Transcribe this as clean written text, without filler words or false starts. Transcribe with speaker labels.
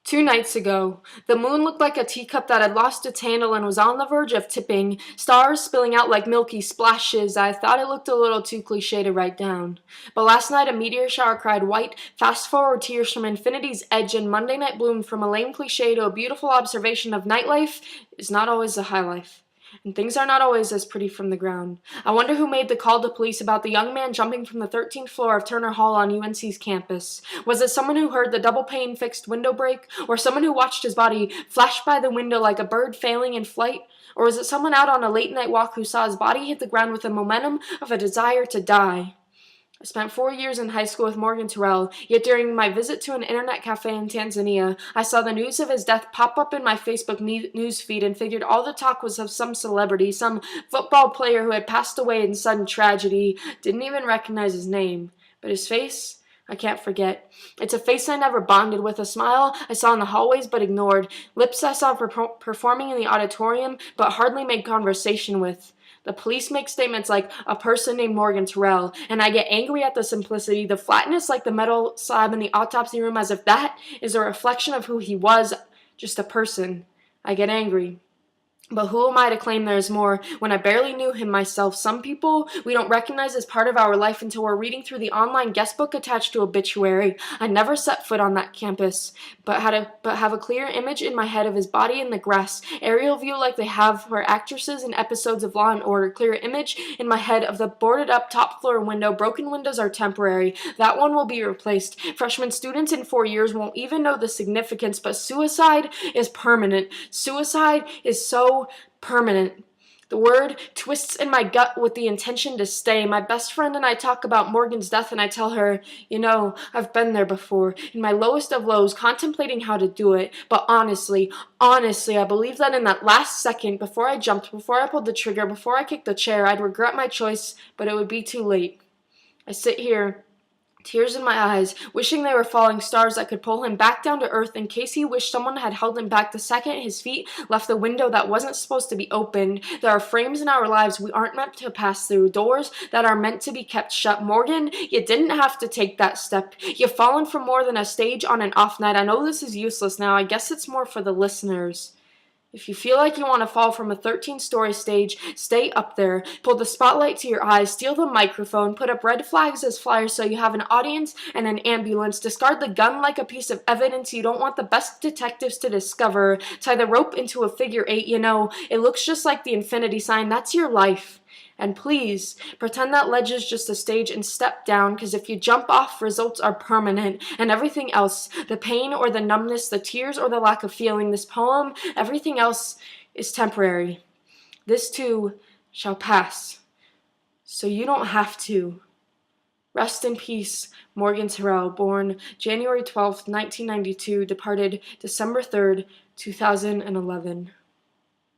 Speaker 1: 2 nights ago, the moon looked like a teacup that had lost its handle and was on the verge of tipping, stars spilling out like milky splashes. I thought it looked a little too cliche to write down. But last night a meteor shower cried white, fast-forward tears from infinity's edge, and Monday night bloomed from a lame cliche to a beautiful observation of nightlife is not always the high life. And things are not always as pretty from the ground. I wonder who made the call to police about the young man jumping from the 13th floor of Turner Hall on UNC's campus. Was it someone who heard the double-pane fixed window break? Or someone who watched his body flash by the window like a bird failing in flight? Or was it someone out on a late-night walk who saw his body hit the ground with the momentum of a desire to die? I spent 4 years in high school with Morgan Terrell, yet during my visit to an internet cafe in Tanzania, I saw the news of his death pop up in my Facebook news feed and figured all the talk was of some celebrity, some football player who had passed away in sudden tragedy. Didn't even recognize his name. But his face, I can't forget. It's a face I never bonded with, a smile I saw in the hallways but ignored, lips I saw performing in the auditorium but hardly made conversation with. The police make statements like, a person named Morgan Terrell, and I get angry at the simplicity, the flatness like the metal slab in the autopsy room, as if that is a reflection of who he was, just a person. I get angry. But who am I to claim there is more when I barely knew him myself? Some people we don't recognize as part of our life until we're reading through the online guest book attached to obituary. I never set foot on that campus, but have a clear image in my head of his body in the grass. Aerial view like they have for actresses in episodes of Law and Order. Clear image in my head of the boarded up top floor window. Broken windows are temporary. That one will be replaced. Freshman students in 4 years won't even know the significance, but suicide is permanent. Suicide is so permanent. The word twists in my gut with the intention to stay. My best friend and I talk about Morgan's death, and I tell her, I've been there before, in my lowest of lows, contemplating how to do it. But honestly, I believe that in that last second, before I jumped, before I pulled the trigger, before I kicked the chair, I'd regret my choice, but it would be too late. I sit here, tears in my eyes, wishing they were falling stars that could pull him back down to earth in case he wished someone had held him back the second his feet left the window that wasn't supposed to be opened. There are frames in our lives we aren't meant to pass through, doors that are meant to be kept shut. Morgan, you didn't have to take that step. You've fallen from more than a stage on an off night. I know this is useless now. I guess it's more for the listeners. If you feel like you want to fall from a 13-story stage, stay up there. Pull the spotlight to your eyes, steal the microphone, put up red flags as flyers so you have an audience and an ambulance. Discard the gun like a piece of evidence you don't want the best detectives to discover. Tie the rope into a figure 8, it looks just like the infinity sign. That's your life. And please, pretend that ledge is just a stage and step down, because if you jump off, results are permanent. And everything else, the pain or the numbness, the tears or the lack of feeling, this poem, everything else is temporary. This too shall pass. So you don't have to. Rest in peace, Morgan Terrell, born January 12th, 1992, departed December 3rd, 2011.